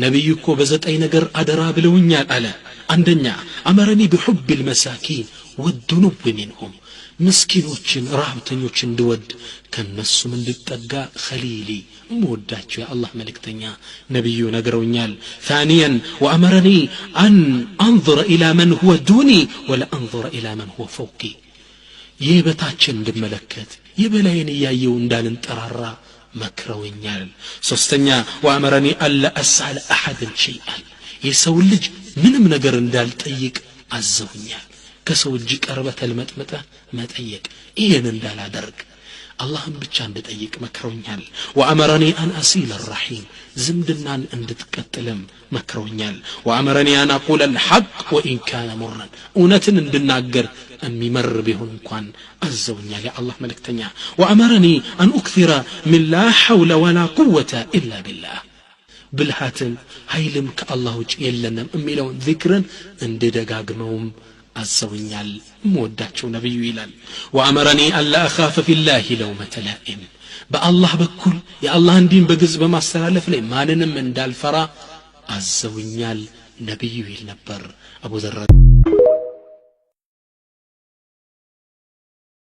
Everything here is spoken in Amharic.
ነብዩ እኮ በዘጠኝ ነገር አደራ ብለውኛል አለ አንደኛ አመረኒ بحب المساكين والذنوب منهم ምስኪኖችን ረሃብተኞችን እንድወድ ከነሱም እንድጠጋ ኸሊሊ እምወዳቸው የአላህ መልእክተኛ ነብዩ ነግረውኛል ثانيا وأمرني أن أنظر إلى من هو دوني ولا أنظر إلى من هو فوقي የበታችን እንድመለከት የበላይን ያየው እንዳልንጠራራ መክረውኛል ሶስተኛ وأمرني ألا أسأل أحد شيئا የሰው ልጅ ምንም ነገር እንዳልጠይቅ አዘውኛል ከሰው እጅ ቀርበህ ተልመጥመጠህ መጠየቅ ይሄን እንዳላደርግ አላህን ብቻ እንድጠይቅ መክረውኛል وأمرني أن أصل الرحيم ዝምድናን እንድትቀጥልም መክረውኛል وأمرني أن أقول الحق وإن كان مرا እውነትን እንድናገር የሚመር ቢሆን እንኳን አዘውኛል የአላህ መልእክተኛ وأمرني أن أكثر من لا حول ولا قوة إلا بالله ብልሃትን ኃይልም ከአላህ ውጭ የለንም የሚለውን ዚክርን እንድደጋግመውም አዘውኛል እምወዳቸው ነብዩ ይላል وأمرني ألا أخاف في الله لومة لائم በአላህ በኩል የአላህን ዲን በግዝ በማስተላለፍ ላይ ማንንም እንዳልፈራ አዘውኛል ነብዩ ይል ነበር አቡ ዘር